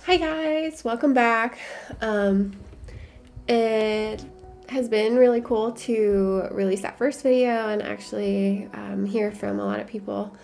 Hi guys, welcome back. It has been really cool to release that first video and actually hear from a lot of people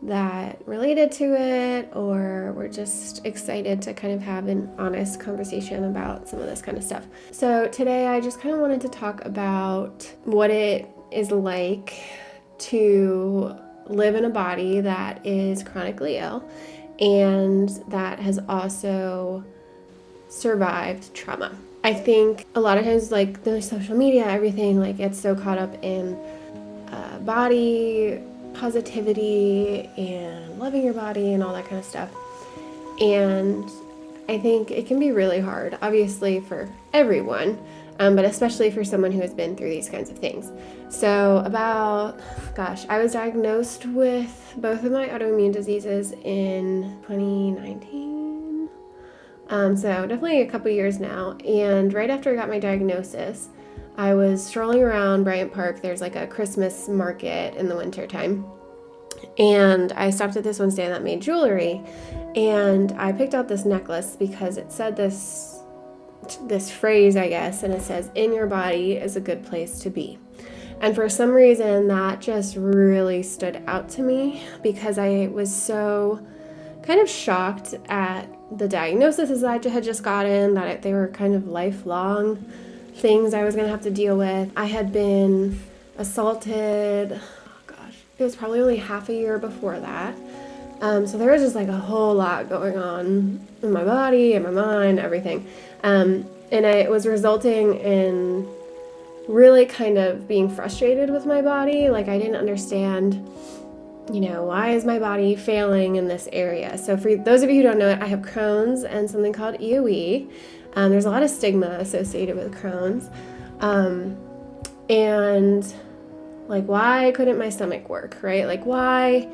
that related to it or were just excited to kind of have an honest conversation about some of this kind of stuff. So today I just kind of wanted to talk about what it is like to live in a body that is chronically ill and that has also survived trauma. I think a lot of times, like the social media, everything like gets so caught up in body positivity and loving your body and all that kind of stuff. And I think it can be really hard, obviously, for everyone, but especially for someone who has been through these kinds of things. So I was diagnosed with both of my autoimmune diseases in 2019. So definitely a couple years now. And right after I got my diagnosis, I was strolling around Bryant Park. There's like a Christmas market in the wintertime. And I stopped at this one stand that made jewelry. And I picked out this necklace because it said this phrase, I guess, and it says, "In your body is a good place to be." And for some reason, that just really stood out to me because I was so kind of shocked at the diagnoses I had just gotten, that they were kind of lifelong things I was going to have to deal with. I had been assaulted, it was probably only half a year before that. So there was just like a whole lot going on in my body, in my mind, everything. And it was resulting in really kind of being frustrated with my body. Like I didn't understand, why is my body failing in this area? So for those of you who don't know it, I have Crohn's and something called EOE. There's a lot of stigma associated with Crohn's. And like, why couldn't my stomach work, right? Like, why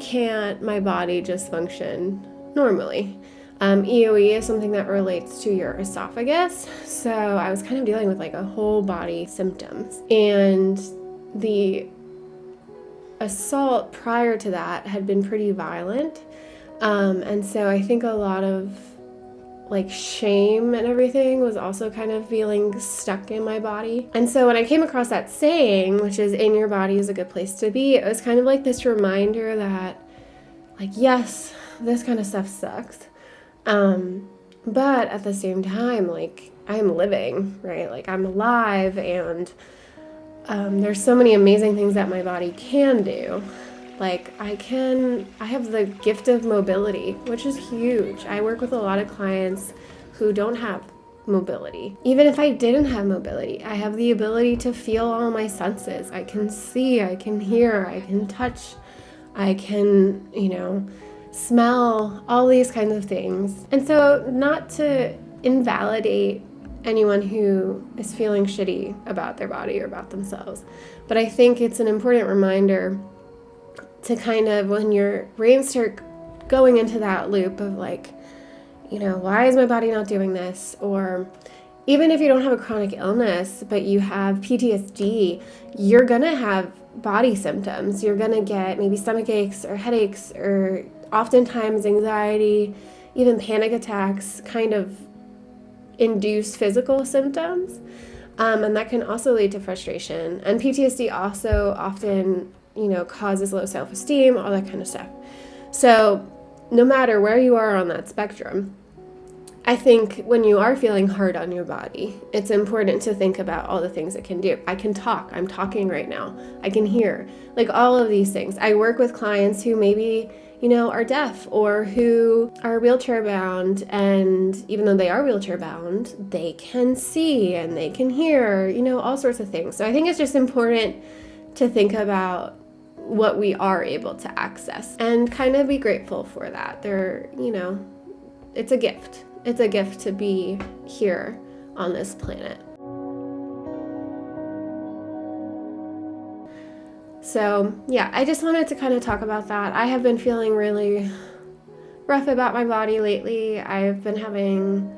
can't my body just function normally? EOE is something that relates to your esophagus. So I was kind of dealing with like a whole body symptoms. And the assault prior to that had been pretty violent. And so I think a lot of like shame and everything was also kind of feeling stuck in my body. And so when I came across that saying, which is "in your body is a good place to be," it was kind of like this reminder that like, yes, this kind of stuff sucks. But at the same time, like I'm living, right? Like I'm alive and there's so many amazing things that my body can do. Like I have the gift of mobility, which is huge. I work with a lot of clients who don't have mobility. Even if I didn't have mobility, I have the ability to feel all my senses. I can see, I can hear, I can touch, I can, smell, all these kinds of things. And so not to invalidate anyone who is feeling shitty about their body or about themselves, but I think it's an important reminder to kind of, when your brain start going into that loop of like, why is my body not doing this? Or even if you don't have a chronic illness, but you have PTSD, you're gonna have body symptoms. You're gonna get maybe stomach aches or headaches or oftentimes anxiety, even panic attacks kind of induce physical symptoms. And that can also lead to frustration. And PTSD also often causes low self-esteem, all that kind of stuff. So no matter where you are on that spectrum, I think when you are feeling hard on your body, it's important to think about all the things it can do. I can talk. I'm talking right now. I can hear. Like all of these things. I work with clients who maybe, are deaf or who are wheelchair bound. And even though they are wheelchair bound, they can see and they can hear, all sorts of things. So I think it's just important to think about what we are able to access and kind of be grateful for that. It's a gift. It's a gift to be here on this planet. So yeah, I just wanted to kind of talk about that. I have been feeling really rough about my body lately. I've been having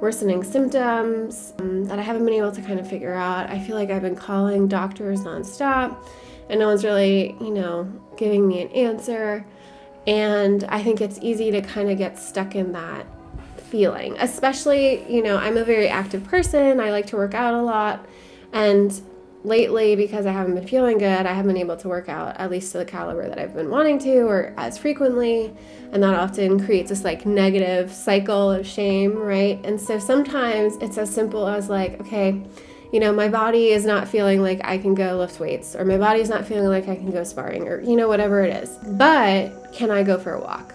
worsening symptoms that I haven't been able to kind of figure out. I feel like I've been calling doctors nonstop and no one's really, giving me an answer. And I think it's easy to kind of get stuck in that feeling, especially, I'm a very active person. I like to work out a lot. And lately, because I haven't been feeling good, I haven't been able to work out at least to the caliber that I've been wanting to, or as frequently. And that often creates this like negative cycle of shame, right? And so sometimes it's as simple as like, okay, my body is not feeling like I can go lift weights, or my body's not feeling like I can go sparring, or, whatever it is. But can I go for a walk?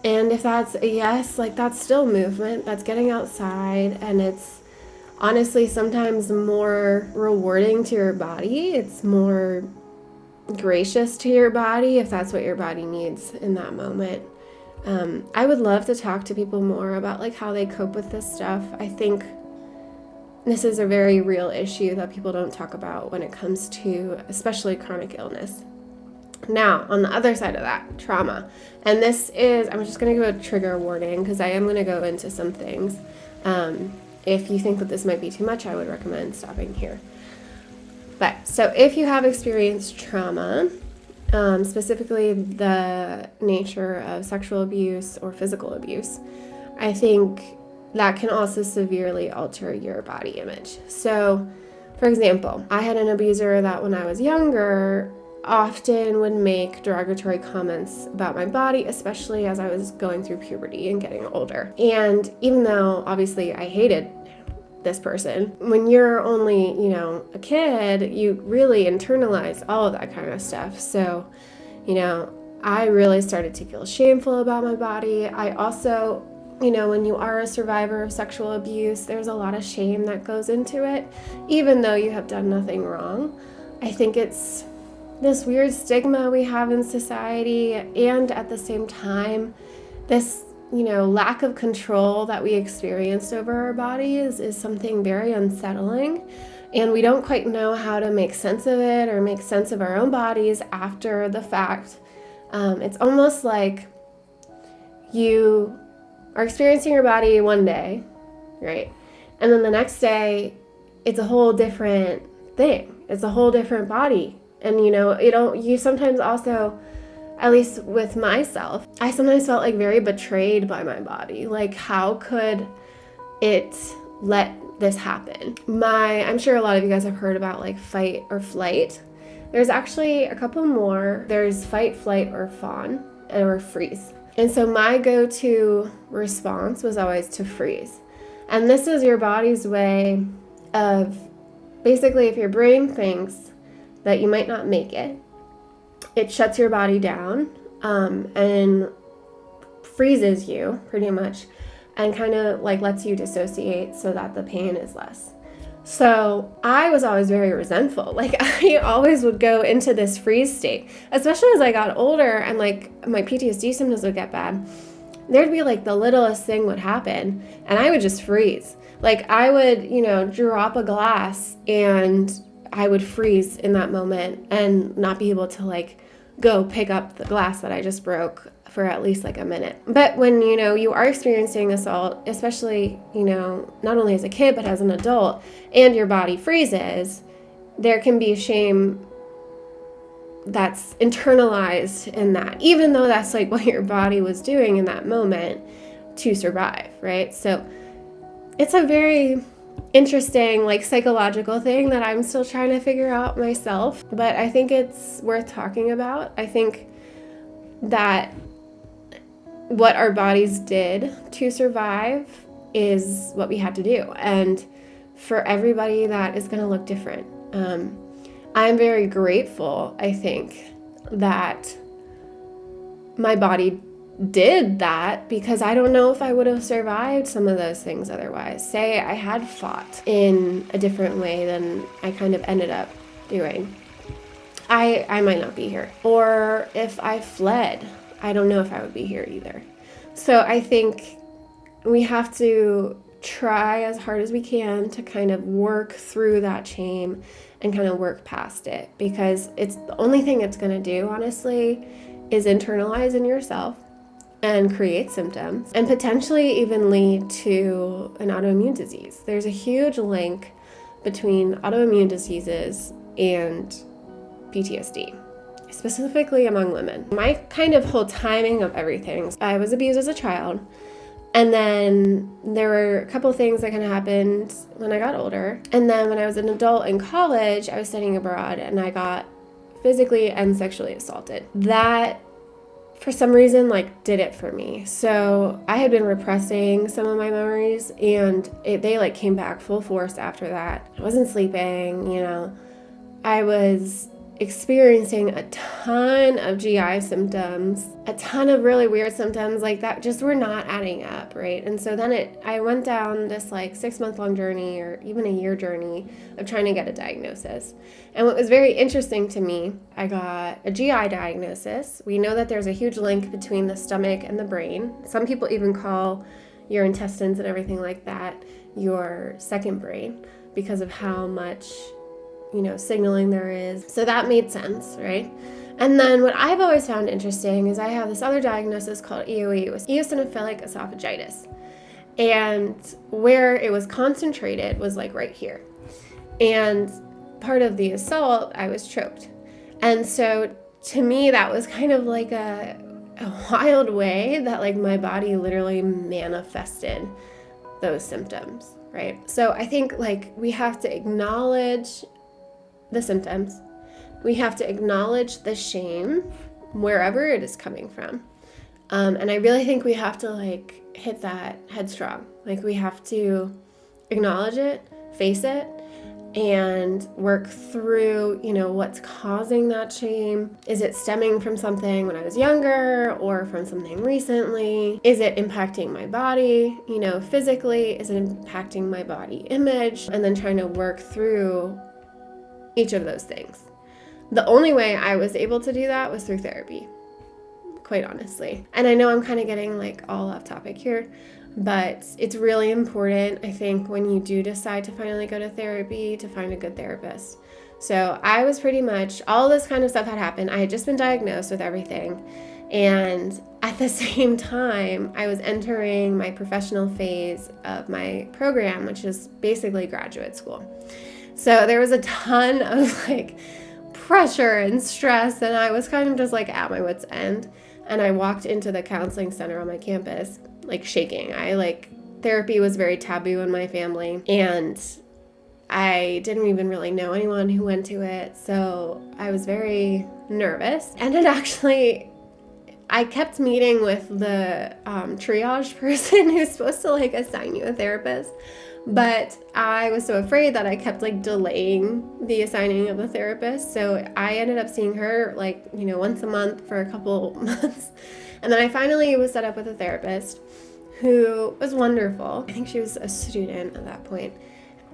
And if that's a yes, like that's still movement, that's getting outside, and it's honestly sometimes more rewarding to your body. It's more gracious to your body if that's what your body needs in that moment. I would love to talk to people more about like how they cope with this stuff. I think this is a very real issue that people don't talk about when it comes to especially chronic illness. Now, on the other side of that, trauma. And this is, I'm just going to give a trigger warning because I am going to go into some things. If you think that this might be too much, I would recommend stopping here. But, so if you have experienced trauma, specifically the nature of sexual abuse or physical abuse, I think that can also severely alter your body image. So, for example, I had an abuser that when I was younger often would make derogatory comments about my body, especially as I was going through puberty and getting older. And even though obviously I hated this person, when you're only, a kid, you really internalize all of that kind of stuff. So, I really started to feel shameful about my body. I also, when you are a survivor of sexual abuse, there's a lot of shame that goes into it, even though you have done nothing wrong. I think it's this weird stigma we have in society, and at the same time, this, lack of control that we experienced over our bodies is something very unsettling, and we don't quite know how to make sense of it or make sense of our own bodies after the fact. It's almost like you are experiencing your body one day, right? And then the next day, it's a whole different thing. It's a whole different body. And, you sometimes also, at least with myself, I sometimes felt like very betrayed by my body. Like, how could it let this happen? I'm sure a lot of you guys have heard about like fight or flight. There's actually a couple more. There's fight, flight, or fawn, or freeze. And so my go-to response was always to freeze. And this is your body's way of basically, if your brain thinks that you might not make it, it shuts your body down and freezes you pretty much, and kind of like lets you dissociate so that the pain is less. So I was always very resentful. Like I always would go into this freeze state, especially as I got older and like my PTSD symptoms would get bad. There'd be like the littlest thing would happen and I would just freeze. Like I would, drop a glass and I would freeze in that moment and not be able to like go pick up the glass that I just broke for at least like a minute. But when, you are experiencing assault, especially, not only as a kid, but as an adult, and your body freezes, there can be shame that's internalized in that, even though that's like what your body was doing in that moment to survive, right? So it's a very interesting like psychological thing that I'm still trying to figure out myself, but I think it's worth talking about. I think that what our bodies did to survive is what we had to do, and for everybody that is going to look different. I'm very grateful, I think, that my body did that, because I don't know if I would have survived some of those things otherwise. Say I had fought in a different way than I kind of ended up doing, I might not be here. Or if I fled, I don't know if I would be here either. So I think we have to try as hard as we can to kind of work through that shame and kind of work past it, because it's the only thing it's going to do, honestly, is internalize in yourself and create symptoms and potentially even lead to an autoimmune disease. There's a huge link between autoimmune diseases and PTSD. specifically among women. My kind of whole timing of everything, I was abused as a child. And then there were a couple things that kind of happened when I got older. And then when I was an adult in college, I was studying abroad and I got physically and sexually assaulted. That, for some reason, did it for me. So I had been repressing some of my memories and they came back full force after that. I wasn't sleeping, I was experiencing a ton of GI symptoms, a ton of really weird symptoms that just were not adding up, right? And so then I went down this 6-month-long journey or even a year journey of trying to get a diagnosis. And what was very interesting to me, I got a GI diagnosis. We know that there's a huge link between the stomach and the brain. Some people even call your intestines and everything like that your second brain because of how much signaling there is. So that made sense, right? And then what I've always found interesting is I have this other diagnosis called EOE, eosinophilic esophagitis. And where it was concentrated was right here. And part of the assault, I was choked. And so to me, that was kind of a wild way that my body literally manifested those symptoms, right? So I think we have to acknowledge the symptoms. We have to acknowledge the shame wherever it is coming from. And I really think we have to hit that headstrong. We have to acknowledge it, face it, and work through, what's causing that shame. Is it stemming from something when I was younger or from something recently? Is it impacting my body, physically? Is it impacting my body image? And then trying to work through each of those things. The only way I was able to do that was through therapy, quite honestly. And I know I'm kind of getting all off topic here, but it's really important, I think, when you do decide to finally go to therapy, to find a good therapist. So I was pretty much, all this kind of stuff had happened. I had just been diagnosed with everything. And at the same time, I was entering my professional phase of my program, which is basically graduate school. So there was a ton of pressure and stress, and I was kind of just at my wit's end. And I walked into the counseling center on my campus shaking. Therapy was very taboo in my family, and I didn't even really know anyone who went to it, so I was very nervous. And I kept meeting with the triage person who's supposed to assign you a therapist. But I was so afraid that I kept delaying the assigning of the therapist. So I ended up seeing her once a month for a couple months. And then I finally was set up with a therapist who was wonderful. I think she was a student at that point.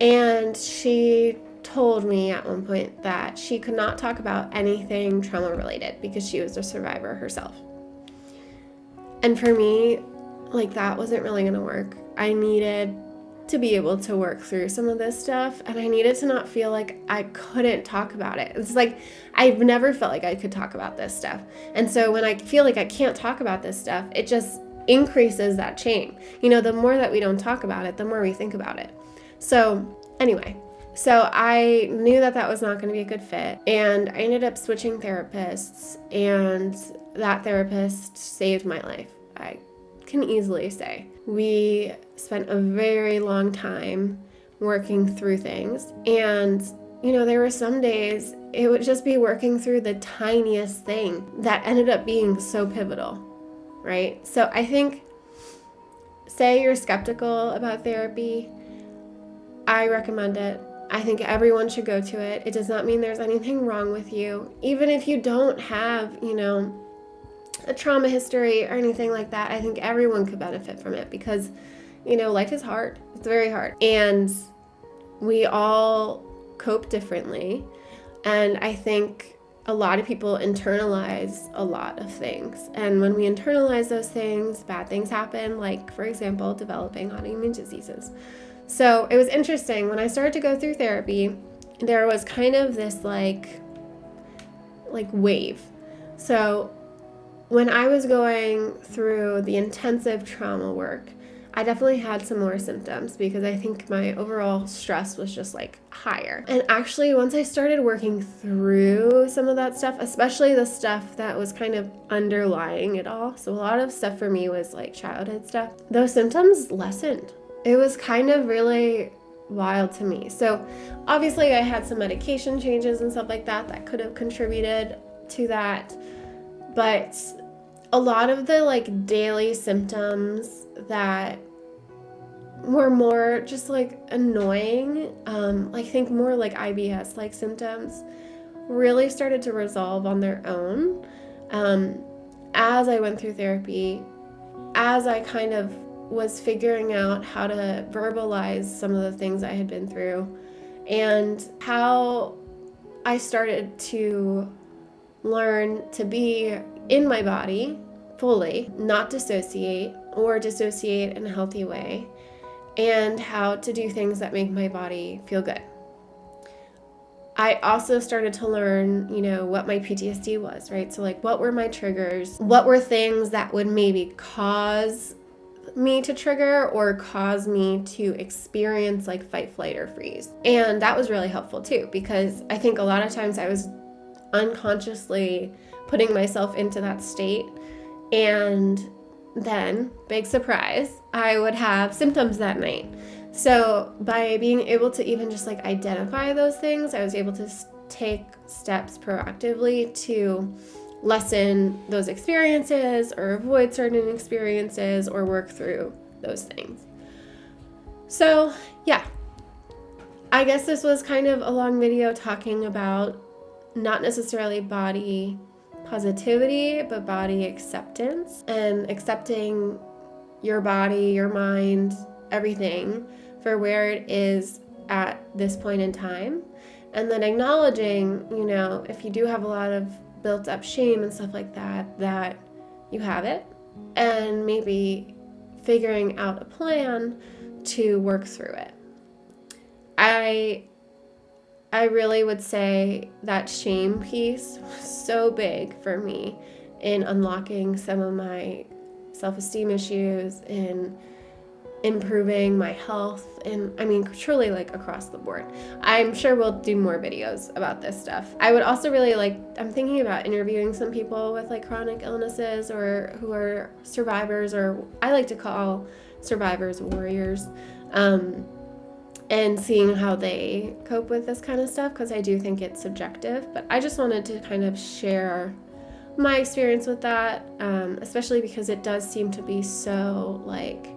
And she told me at one point that she could not talk about anything trauma related because she was a survivor herself. And for me, that wasn't really going to work. I needed to be able to work through some of this stuff, and I needed to not feel like I couldn't talk about it. It's I've never felt like I could talk about this stuff. And so when I feel like I can't talk about this stuff, it just increases that shame. The more that we don't talk about it, the more we think about it. So anyway, I knew that was not going to be a good fit, and I ended up switching therapists, and that therapist saved my life. I can easily say. We spent a very long time working through things, and there were some days it would just be working through the tiniest thing that ended up being so pivotal, right? So I think, say you're skeptical about therapy, I recommend it. I think everyone should go to it. It does not mean there's anything wrong with you. Even if you don't have, a trauma history or anything like that, I think everyone could benefit from it because, life is hard. It's very hard. And we all cope differently. And I think a lot of people internalize a lot of things. And when we internalize those things, bad things happen, for example, developing autoimmune diseases. So it was interesting. When I started to go through therapy, there was kind of this wave. So when I was going through the intensive trauma work, I definitely had some more symptoms because I think my overall stress was just like higher. And actually, once I started working through some of that stuff, especially the stuff that was kind of underlying it all, so a lot of stuff for me was like childhood stuff, those symptoms lessened. It was kind of really wild to me. So obviously I had some medication changes and stuff like that that could have contributed to that, but a lot of the like daily symptoms that were more just like annoying, I think more like IBS like symptoms, really started to resolve on their own as I went through therapy, as I kind of was figuring out how to verbalize some of the things I had been through, and how I started to learn to be in my body fully, not dissociate or dissociate in a healthy way, and how to do things that make my body feel good. I also started to learn, what my PTSD was, right? So like, what were my triggers? What were things that would maybe cause me to trigger or cause me to experience like fight, flight, or freeze? And that was really helpful too, because I think a lot of times I was unconsciously putting myself into that state, and then, big surprise, I would have symptoms that night. So by being able to even just like identify those things, I was able to take steps proactively to lessen those experiences or avoid certain experiences or work through those things. So yeah, I guess this was kind of a long video talking about not necessarily body positivity, but body acceptance, and accepting your body, your mind, everything for where it is at this point in time. And then acknowledging, if you do have a lot of built up shame and stuff like that, that you have it, and maybe figuring out a plan to work through it. I really would say that shame piece was so big for me in unlocking some of my self-esteem issues, in improving my health, and truly like across the board. I'm sure we'll do more videos about this stuff. I would also really I'm thinking about interviewing some people with like chronic illnesses or who are survivors, or I like to call survivors warriors, and seeing how they cope with this kind of stuff, because I do think it's subjective. But I just wanted to kind of share my experience with that, especially because it does seem to be so like,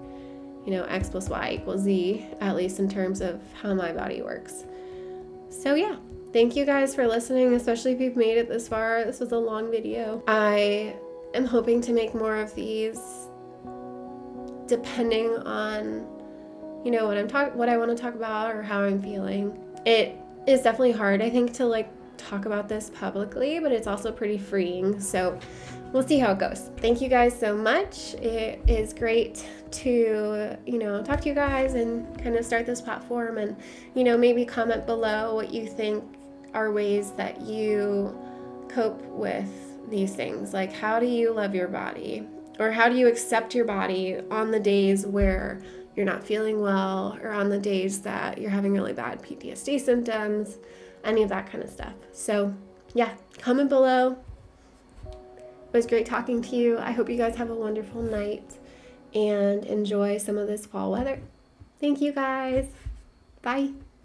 X plus Y equals Z, at least in terms of how my body works. So yeah, thank you guys for listening, especially if you've made it this far. This was a long video. I am hoping to make more of these depending on what I want to talk about or how I'm feeling. It is definitely hard, I think, to like talk about this publicly, but it's also pretty freeing. So we'll see how it goes. Thank you guys so much. It is great to, talk to you guys and kind of start this platform, and, maybe comment below what you think are ways that you cope with these things. Like, how do you love your body? Or how do you accept your body on the days where you're not feeling well, or on the days that you're having really bad PTSD symptoms, any of that kind of stuff. So yeah, comment below. It was great talking to you. I hope you guys have a wonderful night and enjoy some of this fall weather. Thank you guys. Bye.